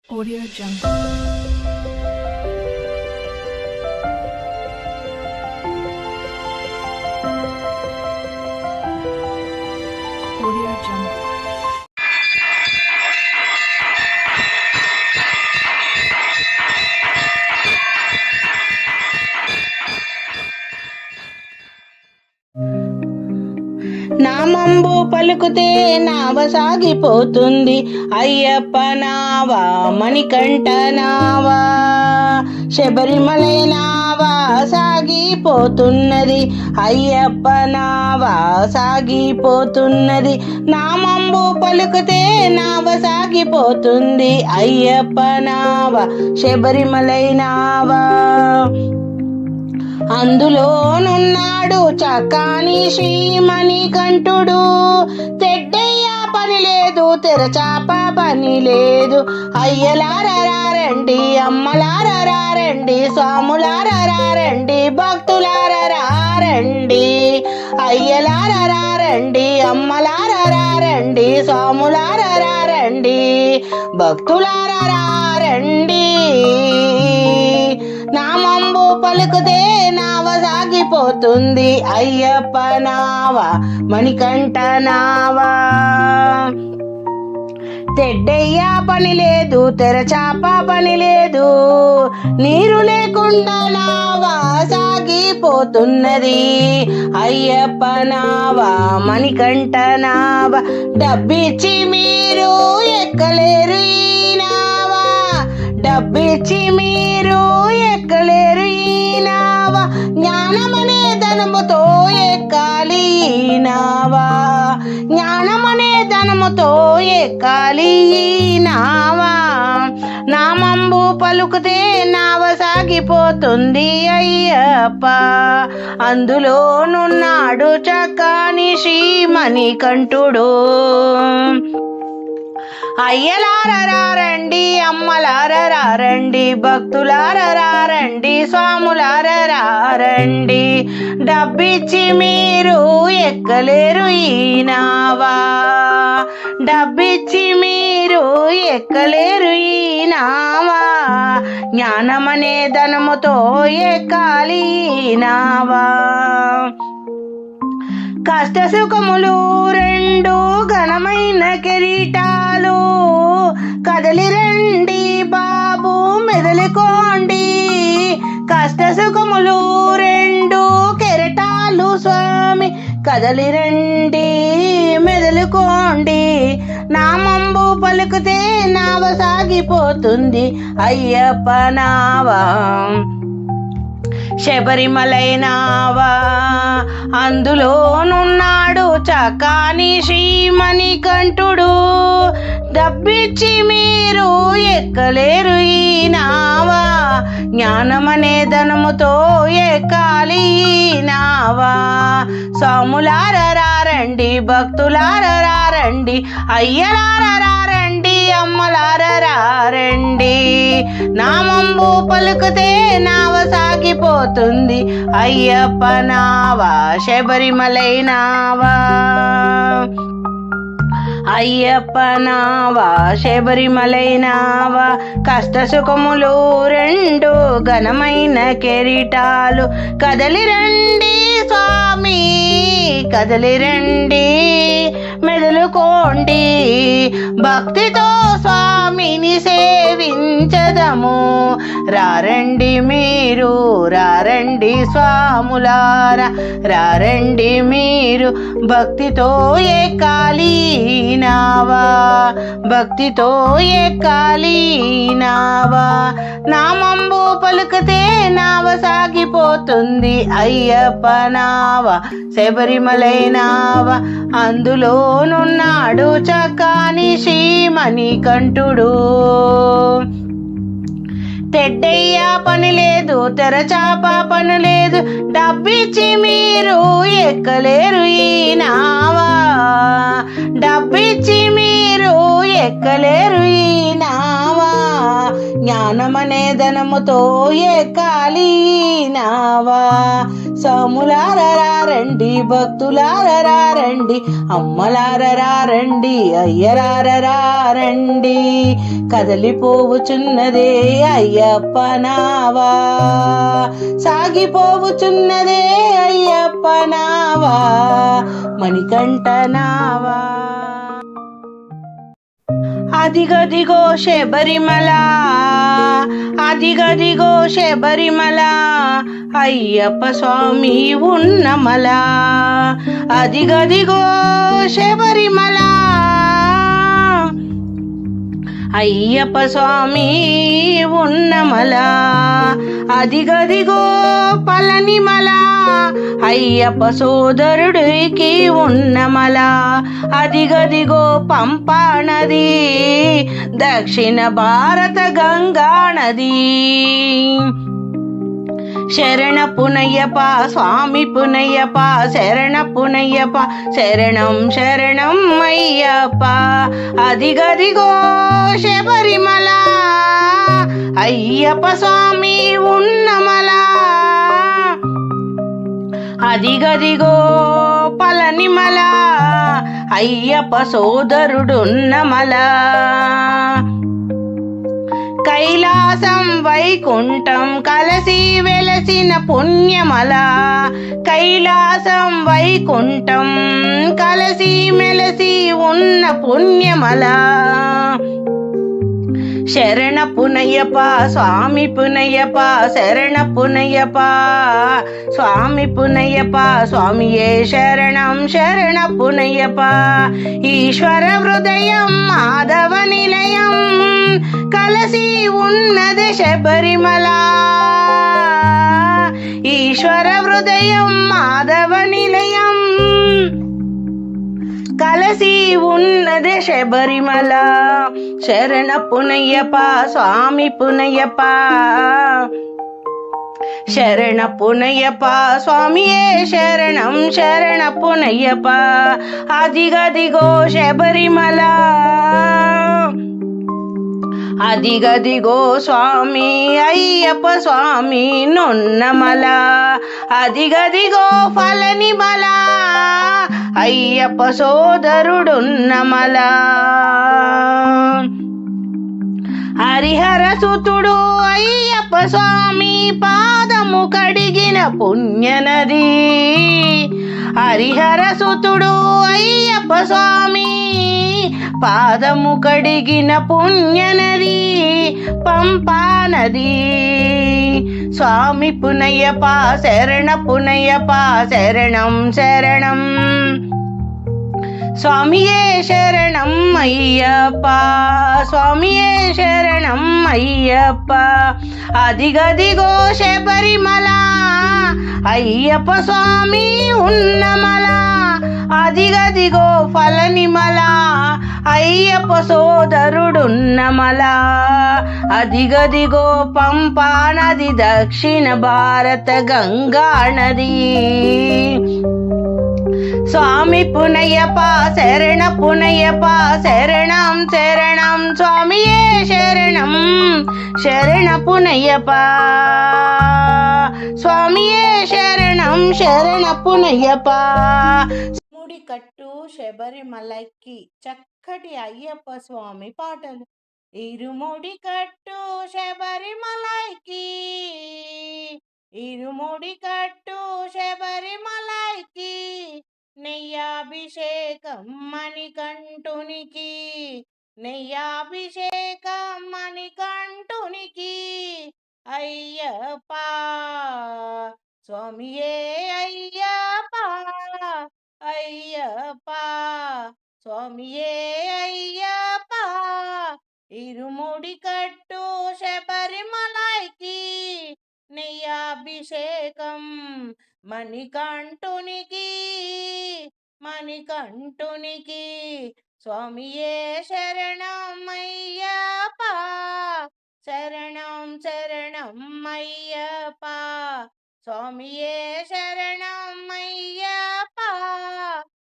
Audio Jungle. Audio Jungle. నామంబు పలుకుతే నావ సాగిపోతుంది అయ్యప్ప నావా మణికంఠ నావా శబరిమలై నావా సాగిపోతున్నది అయ్యప్ప నావా సాగిపోతున్నది నామంబు పలుకుతే నావ సాగిపోతుంది అయ్యప్ప నావా శబరిమలై నావా అందులోనున్నాడు చక్కాని శ్రీమణికంఠుడు తెడ్డయ్య పని లేదు తెరచాప పని లేదు అయ్యలారండి అమ్మలారండి స్వాములారండి భక్తులారండి అయ్యలారండి అమ్మలారండి స్వాములారండి భక్తులారండి నామంబు పలుకుతే నావ సాగిపోతుంది అయ్యప్ప నావా మణికంఠ నావా తెడ్డయ్య పని లేదు తెరచాప పని లేదు నీరు లేకుండా నావా సాగిపోతున్నది అయ్యప్ప నావా మణికంఠ నావా డబ్బిచ్చి మీరు ఎక్కలేరు ఈ నావా డబ్బిచ్చి మీరు ఎక్కలేరు ఈ నావా జ్ఞానమనే ధనముతో ఎక్కాలి ఈ నావా జ్ఞానమనే ధనముతో ఎక్కాలి ఈ నావా నామంబు పలుకుతే నావ సాగిపోతుంది అయ్యప్ప అందులోనున్నాడు చక్కాని శ్రీమణికంఠుడు అయ్యలారండి అమ్మలారండి భక్తులారండి స్వాములారండి డబ్బిచ్చి మీరు ఎక్కలేరు ఈ నావా డబ్బిచ్చి మీరు ఎక్కలేరు ఈ నావా జ్ఞానమనే ధనముతో ఎక్కాలి ఈ నావా కష్ట సుఖములు రెండు ఘనమైన కిరీటాలు కదలి రండి బాబు మెదలుకోండి కష్ట సుఖములు రెండు కెరటాలు స్వామి కదలి రండి మెదలుకోండి నామంబు పలుకుతే నావ సాగిపోతుంది అయ్యప్ప నావా శబరిమలై నావా అందులోనున్నాడు చక్కాని శ్రీమణికంఠుడు డబ్బిచ్చి మీరు ఎక్కలేరు ఈ నావా జ్ఞానమనే ధనముతో ఎక్కాలి ఈ నావా స్వాములారండి భక్తులారండి అయ్యలారండి అమ్మలారండి నామంబు పలుకుతే నావ సాగిపోతుంది అయ్యప్ప నావా శబరిమలై నావా అయ్యప్ప నావా శబరిమలై నావా కష్ట సుఖములు రెండు ఘనమైన కిరీటాలు కదలి రండి స్వామి కదలి రండి మెదలుకోండి భక్తితో స్వామిని సేవించదము రారండి మీరు రారండి స్వాములారా రారండి మీరు భక్తితో ఎక్కాలి నావా భక్తితో ఎక్కాలి నావా నామంబు పలుకుతే నావ సాగిపోతుంది అయ్యప్ప నావా శబరిమలై నావా అందులోనున్నాడు చక్కాని శ్రీమణికంఠుడు తెడ్డయ్య పని లేదు తెరచాప పని లేదు డబ్బిచ్చి మీరు ఎక్కలేరు ఈ నావా డబ్బిచ్చి మీరు ఎక్కలేరు ఈ నావా జ్ఞానమనే ధనముతో ఎక్కాలి నావా. సాములారరా రండి, భక్తులారరా రండి, అమ్మలారరా రండి, అయ్యరారరా రండి. కదలిపోవుచున్నదే అయ్యప్ప నావా, సాగిపోవుచున్నదే అయ్యప్ప నావా, మణికంఠ నావా. అదిగదిగో శబరిమల, అదిగదిగో శబరిమల, అయ్యప్ప స్వామి ఉన్నమల. అదిగదిగో శబరిమల, అయ్యప్ప స్వామి ఉన్నమల. అదిగదిగో పళనిమల, అయ్యప్ప సోదరుడికి ఉన్నమల. అదిగదిగో పంపా నది, దక్షిణ భారత గంగా నది. శరణ పునయ్యప స్వామి పునయ్యప, శరణ పునయ్యప, శరణం శరణం అయ్యప్ప. అదిగదిగో శబరిమల, అయ్యప్ప స్వామి ఉన్నమల. అదిగదిగో పళనిమల, అయ్యప్ప సోదరుడున్నమల. కైలాసం వైకుంఠం కలసి వెలసిన పుణ్యమల, కైలాసం వైకుంఠం కలసి మెలసి ఉన్న పుణ్యమల. శరణ పునయ్యప స్వామి పునయ్యప, శరణ పునయ్యప స్వామి పునయ్యప, స్వామియే శరణం శరణ పునయ్యప. ఈశ్వర హృదయం మాధవ నిలయం కలసి ఉన్నది శబరిమల. ఈశ్వర హృదయం మాధవ నిలయం కలసి ఉన్నది శబరిమల. శరణ పునయ్యప స్వామి పునయ్యప, శరణ పునయ్యప స్వామియే శరణం శరణ పునయ్యప. అదిగదిగో శబరిమల, అదిగదిగో స్వామి అయ్యప్ప స్వామి నొన్నమల. అదిగదిగో పళనిమల, అయ్యప్ప సోదరుడున్నమల. హరిహర సుతుడు అయ్యప్ప స్వామి పాదము కడిగిన పుణ్యనది. హరిహర సుతుడు అయ్యప్ప స్వామి పాదము కడిగిన పుణ్యనది పంపా నది. స్వామి పునయ్యప శరణ పునయ్యప, శరణం శరణం స్వామియే శరణం అయ్యప్ప, స్వామియే శరణం అయ్యప్ప. అదిగదిగో శబరిమల, అయ్యప్ప స్వామి ఉన్నమల. అదిగదిగో పళనిమల, అయ్యప్ప సోదరుడున్నమల. అదిగదిగో పంపా నది, దక్షిణ భారత గంగా నది. స్వామి పునయ్యప శరణ పునయ్యప, శరణం శరణం స్వామియే శరణం శరణ పునయ్యప. స్వామియే శరణం శరణ పునయ్యప. ముడి కట్టు శబరిమలకి చక్కటి అయ్యప్ప స్వామి పాటలు. ఇరుముడి కట్టు శబరిమలకి, ఇరుముడి కట్టు శబరిమలకి, నెయ్యాభిషేకం మణికంఠునికి, నెయ్యాభిషేకం మణికంఠునికి. అయ్యప్ప స్వామియే అయ్యప్ప, అయ్యప్ప స్వామియే అయ్యప్ప. ఇరుముడి కట్టు శబరిమలకి, నెయ్యాభిషేకం మణికంఠునికి, మణికంఠునికి. స్వామియే శరణం అయ్యప్ప, శరణం శరణం అయ్యప్ప. స్వామియే శరణం అయ్యప్ప,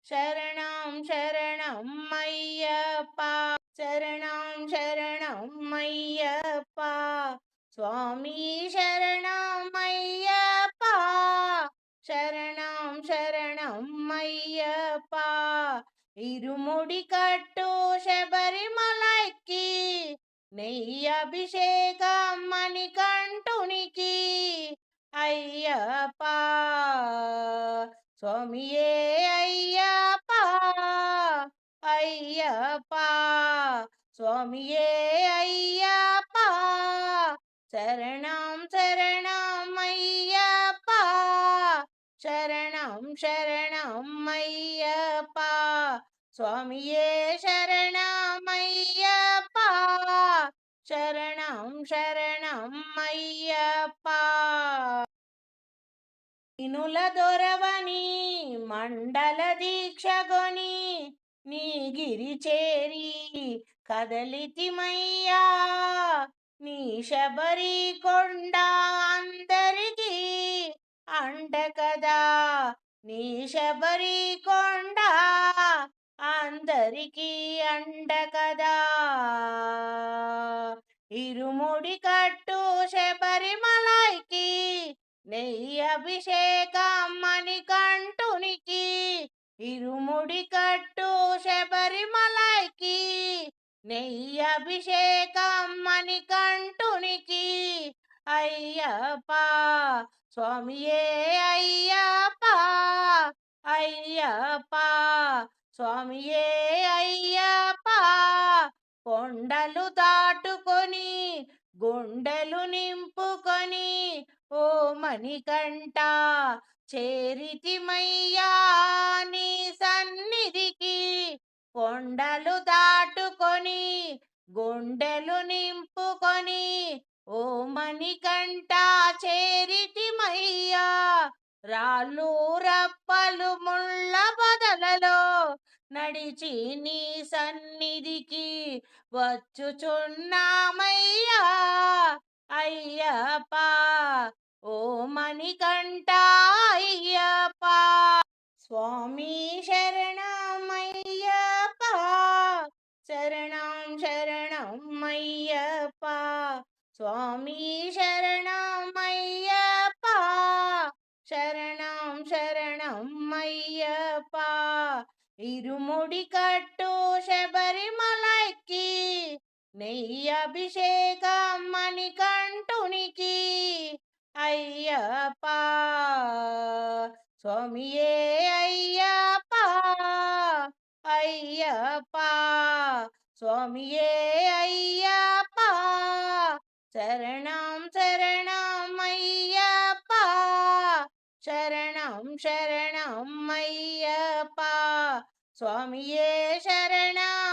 శరణం శరణం అయ్యప్ప, శరణం శరణం అయ్యప్ప. స్వామి శరణమయ్యప్ప శరణం శరణమయ్యప్ప ఇరుముడి కట్టు శబరిమలైకి నెయ్యి అభిషేకం మణికంఠునికి అయ్యప్ప స్వామియే అయ్యప్ప అయ్యప్ప స్వామియే అయ్యప్ప శరణం శరణమయ్యప్ప శరణం శరణమయ్యప్ప స్వామియే శరణమయ్యప్ప శరణం శరణమయ్యప్ప ఇనుల దొరవని మండల దీక్షగొని నీ గిరి చేరి కదలితిమయ్యా నీ శబరి కొండ అందరికీ అండ కదా నీ శబరి కొండ అందరికీ అండ కదా ఇరుముడి కట్టు శబరిమలైకి నెయ్యి అభిషేకం మణికంఠునికి ఇరుముడి కట్టు శబరిమలైకి నెయ్యి అభిషేకం మణికంఠునికి అయ్యప్ప స్వామియే అయ్యప్ప అయ్యప్ప స్వామియే అయ్యప్ప కొండలు దాటుకొని గుండెలు నింపుకొని ఓ మణికంఠ చేరితిమయ్యా నీ సన్నిధికి కొండలు దాటుకొని గుండెలు నింపుకొని ఓ మణికంఠ చేరితిమయ్యా రాళ్ళు రప్పలు ముళ్ళ బదలలో నడిచి నీ సన్నిధికి వచ్చుచున్నామయ్యా అయ్యప్ప ఓ మణికంఠ అయ్యప్ప స్వామి శరణమయ్యప్ప శరణం శరణమయ్యప్ప స్వామి శరణమయ్యప్ప శరణం శరణమయ్యప్ప ఇరుముడి కట్టు శబరిమలైకి నెయ్యి అభిషేకం మణికంఠునికి అయ్యప్ప స్వామియే అయ్యప్ప అయ్యప్ప స్వామియే అయ్యప్ప శరణం శరణమయ్యప్ప శరణం శరణమయ్యప్ప స్వామియే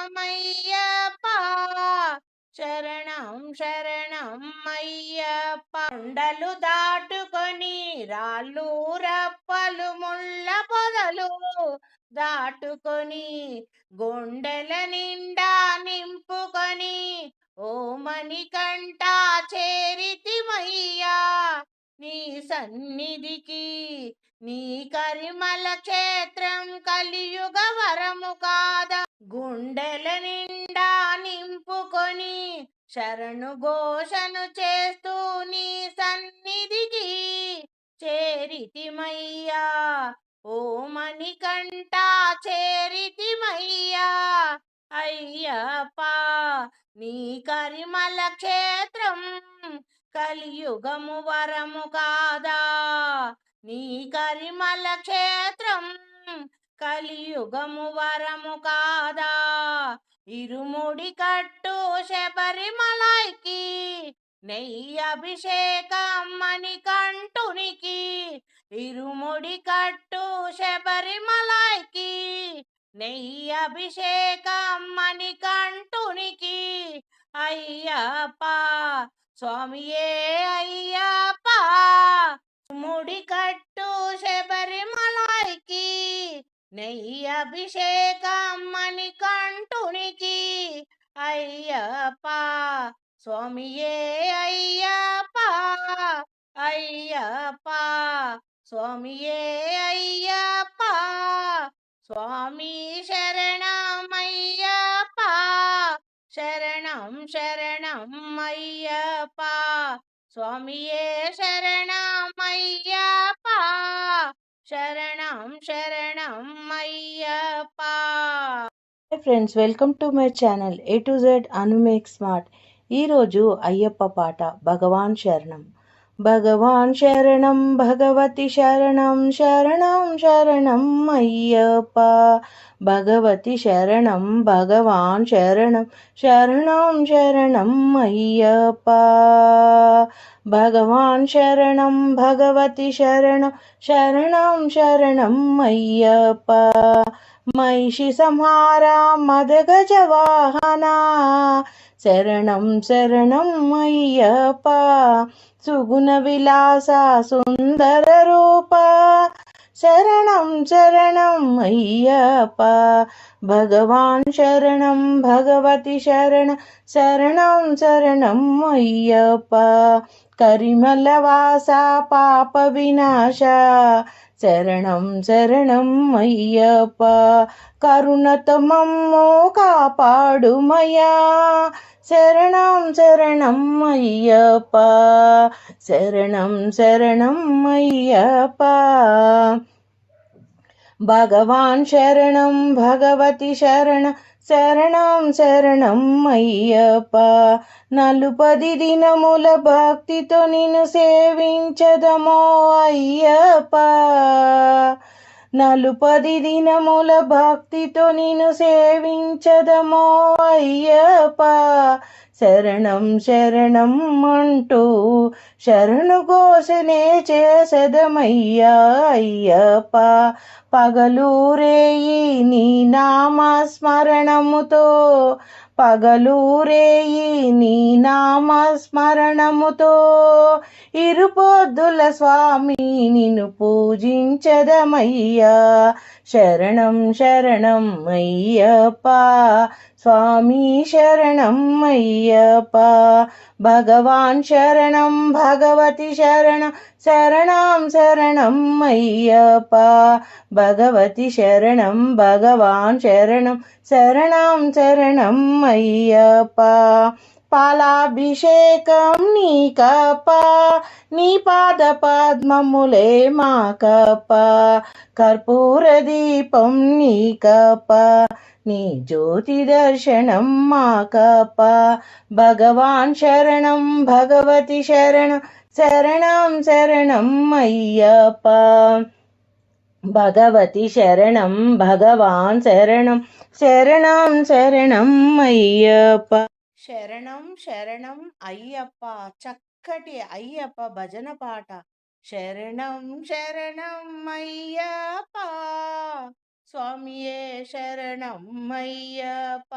శరణమయ్యప్ప శరణం శరణమయ్యప్ప కొండలు దాటుకొని రాళ్ళు రప్పలు ముళ్ళ పొదలు దాటుకొని గుండెల నిండా నింపుకొని ఓ మణికంఠ చేరితిమయ్యా నీ సన్నిధికి నీ కరిమల క్షేత్రం కలియుగ వరము కాదా గుండెల నిండా నింపుకొని శరణు ఘోషను చేస్తూ నీ సన్నిధికి చేరితిమయ్యా ఓ మణికంఠ చేరితిమయ్యా అయ్యప్ప నీ కరిమల క్షేత్రం కలియుగము వరము కాదా నీ కరిమల క్షేత్రం కలియుగము వరము కాదా ఇరుముడి కట్టు శబరిమలైకి నెయ్యి అభిషేకం మణికంఠునికి ఇరుముడి కట్టు శబరిమలైకి నెయ్యి అభిషేకం మణికంఠునికి అయ్యప్ప స్వామియే అయ్యప్ప ముడి కట్టు శబరిమలైకి నెయ్యి అభిషేకం మణికంఠునికి అయ్యప్ప స్వామియే అయ్యప్ప అయ్యప్ప స్వామియే అయ్యప్ప స్వామి శరణమయ్యప్ప శరణం శరణమయ్యప్ప స్వామియే శరణమయ్యప్ప శరణం శరణం Ayyappa. Hi friends, welcome to my channel A to Z Anu make smart. ఈరోజు అయ్యప్ప పాట భగవాన్ శరణం. భగవాన్ శరణం భగవతి శరణం శరణం శరణం అయ్యప్ప. భగవతి శరణం భగవాన్ శరణం శరణం శరణం అయ్యప్ప. భగవాన్ శరణం భగవతి శరణం శరణం శరణం అయ్యప్ప. మహిషి సంహార మదగజ వాహన శరణం శరణం అయ్యప్ప. సుగుణ విలాస సుందర రూప శరణం శరణం అయ్యప్ప. భగవాన్ శరణం భగవతి శరణం శరణం శరణం అయ్యప్ప. కరిమల వాస పాప వినాశ శరణం శరణం అయ్యప్ప. కరుణతో మమ్ము కాపాడుమయ్యా శరణం శరణం అయ్యప్ప. శరణం శరణం అయ్యప్ప. భగవాన్ శరణం భగవతి శరణం శరణం శరణం అయ్యప్ప. నలుపది దినముల భక్తితో నిన్ను సేవించదమో అయ్యప్ప. నలుపది దినముల భక్తితో నిన్ను సేవించదమో అయ్యప్ప. శరణం శరణం అంటూ శరణు ఘోషనే చేసదమయ్యా అయ్యప్ప. పగలూరేయి నీ నామస్మరణముతో పగలూరేయి నీ నామస్మరణముతో ఇరుపొద్దుల స్వామి నిన్ను పూజించదమయ్యా. శరణం శరణం అయ్యప్ప. స్వామి శరణం అయ్యప్ప. భగవాన్ శరణం భగవతి శరణం శరణం శరణం అయ్యప్ప. భగవతి శరణం భగవాన్ శరణం శరణం శరణం అయ్యప్ప. పాలాభిషేకం నీకప్ప నీ పాద పద్మములే మాకప్ప. కర్పూర దీపం నీకప్ప నీ జ్యోతి దర్శనం మాకప్ప. భగవాన్ శరణం భగవతి శరణం శరణం శరణం అయ్యప్ప. భగవతి శరణం భగవాన్ శరణం శరణం శరణం అయ్యప్ప. శరణం శరణం అయ్యప్ప. చక్కటి అయ్యప్ప భజన పాట. శరణం శరణం అయ్యప్ప. స్వామియే శరణం అయ్యప్ప.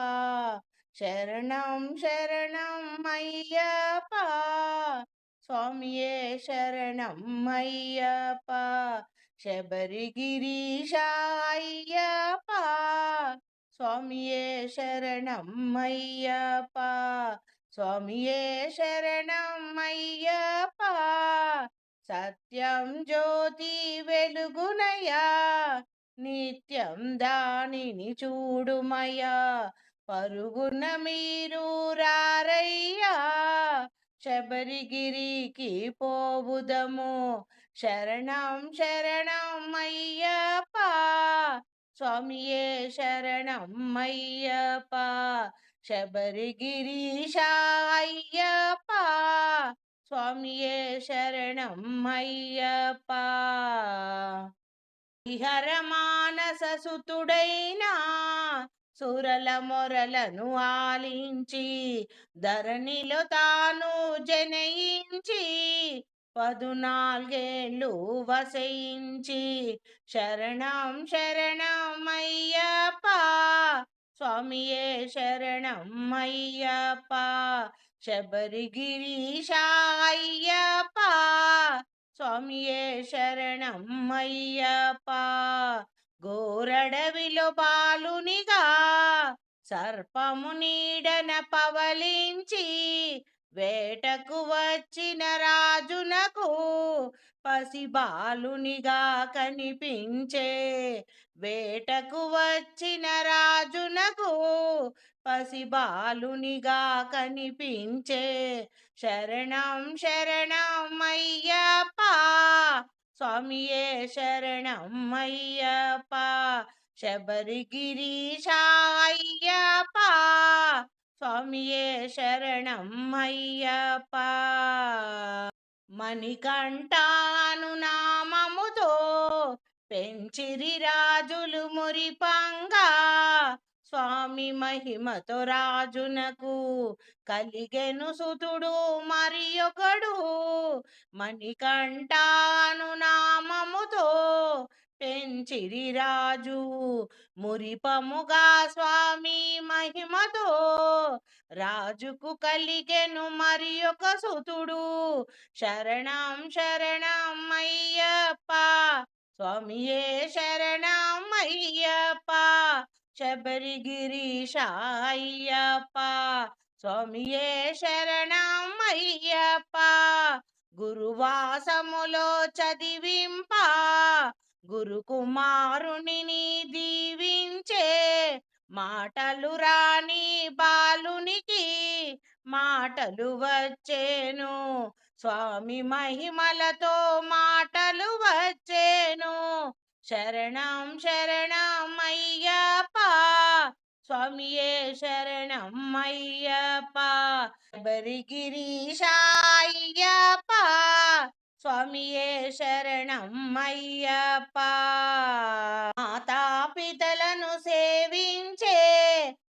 శరణం శరణం అయ్యప్ప. స్వామియే శరణం అయ్యప్ప. శబరిగిరీశ అయ్యప్ప. స్వామియే శరణం అయ్యప్ప. స్వామియే శరణం అయ్యప్ప. సత్యం జ్యోతి వెలుగునయ్యా నిత్యం దానిని చూడుమయ్యా. పరుగున మీరు రారయ్యా శబరిగిరికి పోవుదము. శరణం శరణం అయ్యప్ప. స్వామియే శరణం అయ్యప్ప. శబరిగిరీశ అయ్యప్ప. స్వామియే శరణం అయ్యప్ప. హరిహర మానస సుతుడైనా సురల మొరలను ఆలించి ధరణిలో తాను జనయించి 14 వసయించి శరణం శరణం అయ్యప్ప. స్వామియే శరణం అయ్యప్ప. శబరిగిరీశ అయ్యప్ప. స్వామియే శరణం అయ్యప్ప. గోరడవిలో బాలునిగా సర్పము నీడన పవలించి వేటకు వచ్చిన రాజునకు పసిబాలునిగా కనిపించే. వేటకు వచ్చిన రాజునకు పసిబాలునిగా కనిపించే. శరణం శరణం అయ్యప్ప స్వామియే శరణం అయ్యప్ప. శబరిగిరీశ అయ్యప్ప స్వామియే శరణం అయ్యప్ప. మణికంఠాను నామముతో పెంచిరి రాజులు మురిపంగా. స్వామి మహిమతో రాజునకు కలిగెను సుతుడు మరి ఒకడు. మణికంఠాను నామముతో పెంచిరి రాజు మురిపముగా. స్వామి మహిమతో రాజుకు కలిగెను మరి ఒక సుతుడు. శరణం శరణం అయ్యప్ప స్వామియే శరణం అయ్యప్ప. శబరిగిరీశ అయ్యప్ప స్వామియే శరణం అయ్యప్ప. గురువాసములో చదివింప గురుకుమారుని దీవించే. మాటలు రాని బాలునికి మాటలు వచ్చేను. స్వామి మహిమలతో మాటలు వచ్చేను. శరణం శరణం అయ్యప్ప స్వామియే శరణం అయ్యప్ప. శబరిగిరీశ అయ్యప్ప స్వామియే శరణం అయ్యప్ప. మాతాపితలను సేవించే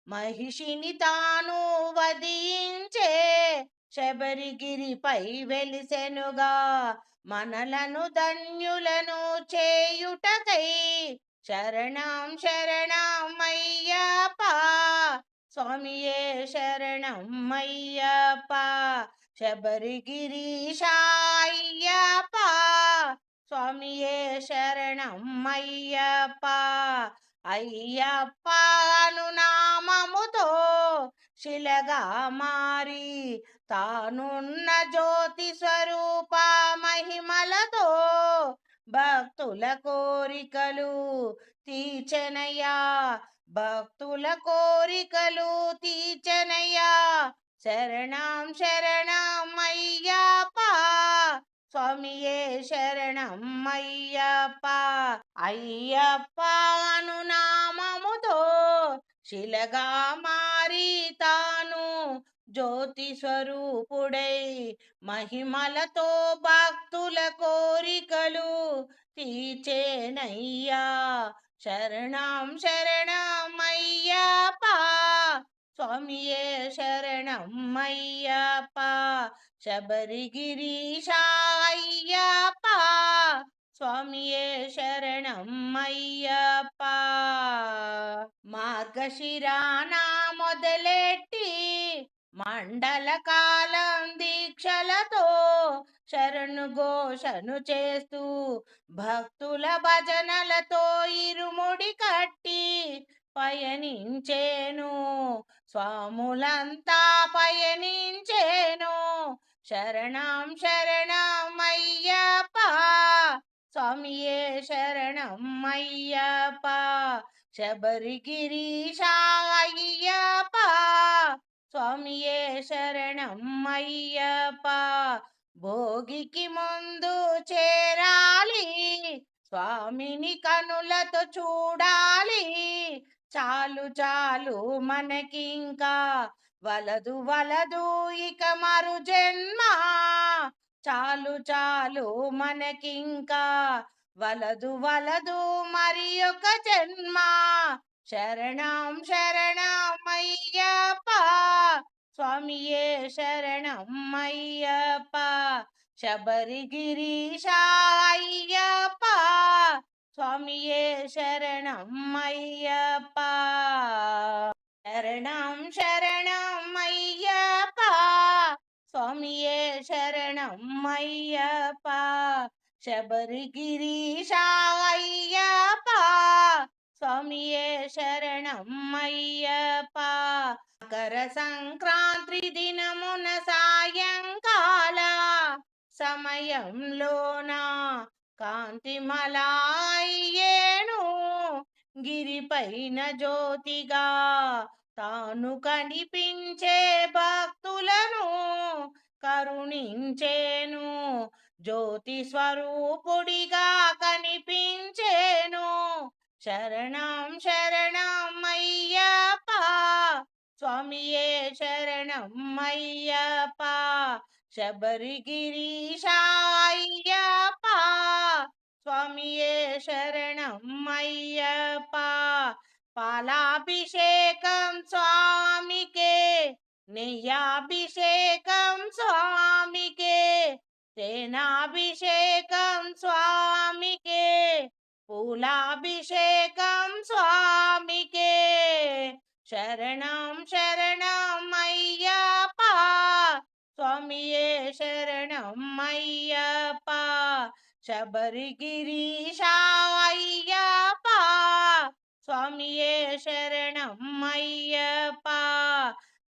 మహిషిని తాను వధించే. శబరిగిరిపై వెలిసెనుగా మనలను ధన్యులను చేయుటకై. శరణం శరణం అయ్యప్ప స్వామియే శరణం అయ్యప్ప. శబరిగిరీశ అయ్యప్ప స్వామియే శరణం అయ్యప్ప. అయ్యప్ప అను నామముతో శిలగా మారి తానున్న జ్యోతి స్వరూప మహిమలతో భక్తుల కోరికలు తీర్చెనయ్యా. భక్తుల కోరికలు తీర్చెనయ్యా. శరణం శరణం అయ్యప్ప స్వామియే శరణం అయ్యప్ప. అయ్యప్ప అను నామముతో శిలగా మారి తాను జ్యోతి స్వరూపుడై మహిమలతో భక్తుల కోరికలు తీర్చేనయ్యా. శరణం శరణం అయ్యప్ప స్వామియే శరణం అయ్యప్ప. శబరిగిరీశ అయ్యప్ప స్వామియే శరణం అయ్యప్ప. మార్గశిరాన మొదలెట్టి మండల కాలం దీక్షలతో శరణు ఘోషను చేస్తూ భక్తుల భజనలతో ఇరుముడి కట్టి పయనించేను. స్వాములంతా పయనించేను. శరణం శరణం అయ్యప్ప స్వామియే శరణం అయ్యప్ప. శబరిగిరీశ అయ్యప్ప స్వామియే శరణం అయ్యప్ప. భోగికి ముందు చేరాలి స్వామిని కనులతో చూడాలి. చాలు చాలు మనకింకా వలదు వలదు ఇక మరు జన్మ. చాలు చాలు మనకింకా వలదు వలదు మరి ఒక జన్మ. శరణం శరణం అయ్యప్ప స్వామియే శరణం అయ్యప్ప. శబరిగిరీశ అయ్యప్ప స్వామియే శరణం అయ్యప్ప. శరణం శరణం అయ్యప్ప స్వామియే శరణం అయ్యప్ప. శబరిగిరీశ అయ్యప్ప స్వామియే శరణం అయ్యప్ప. మకర సంక్రాంతి దినమున సాయంకాల సమయంలోన కాంతిమలాయ్యేను గిరిపైన జ్యోతిగా తాను కనిపించే భక్తులను కరుణించేను జ్యోతి స్వరూపుడిగా కనిపించేను శరణం శరణం అయ్యప్ప స్వామియే శరణం అయ్యప్ప శబరిగిరీశ అయ్యప్ప స్వామియే శరణం అయ్యప్ప పాలాభిషేకం స్వామికే నెయ్యాభిషేకం స్వామికే తేనాభిషేకం స్వామికే పూలాభిషేకం స్వామికే శరణం శరణం అయ్యప్ప స్వామియే శరణం అయ్యప్ప శబరిగిరీశ అయ్యప్ప స్వామియే శరణం అయ్యప్ప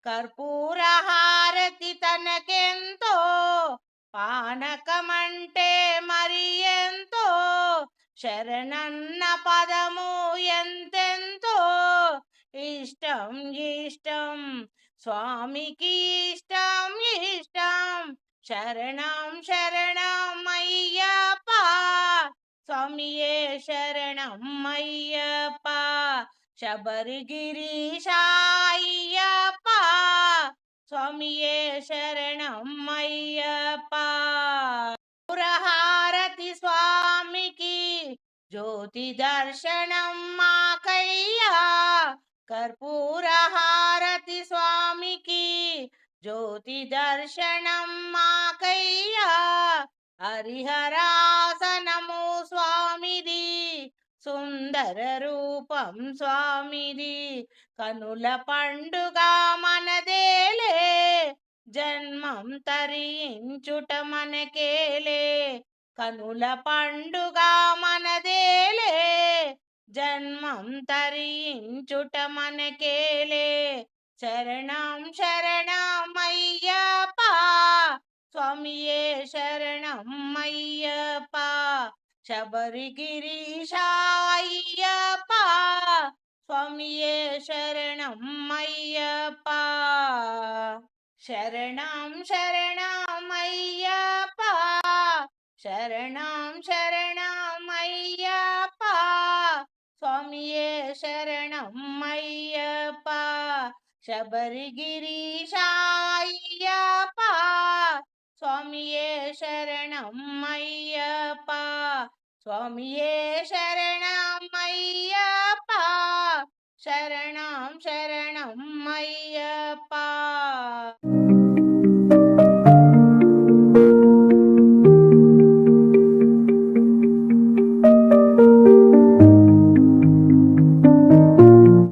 కర్పూర హారతి తనకెంతో పానకమంటే మరి ఎంతో శరణన్న పదము ఎంతెంతో ఇష్టం ఇష్టం స్వామికి ఇష్టం ఇష్టం శరణం శరణం అయ్యప్ప స్వామియే శరణం అయ్యప్ప శబరిగిరీశ అయ్యప్ప స్వామియే శరణం అయ్యప్ప పురహారతి స్వామికి జ్యోతి దర్శనం మాకయ్యా కర్పూర హారతి స్వామికి జ్యోతి దర్శనం మాకయ్యా హరిహరాసనము స్వామిది సుందర రూపం స్వామిది కనుల పండుగ మనదేలే జన్మం తరించుట మనకేలే కనుల పండుగ మనదేలే జన్మం తరించుట మనకేలే శరణం శరణం అయ్యప్ప స్వామియే శరణం అయ్యప్ప శబరిగిరీశ అయ్యప్ప స్వామియే శరణం అయ్యప్ప శరణం శరణం అయ్యప్ప శరణం శరణం అయ్యప్ప స్వామియే శరణం అయ్యప్ప శబరిగిరీశ అయ్యప్ప స్వామియే శరణం అయ్యప్ప స్వామియే శరణం అయ్యప్ప శరణం శరణం అయ్యప్ప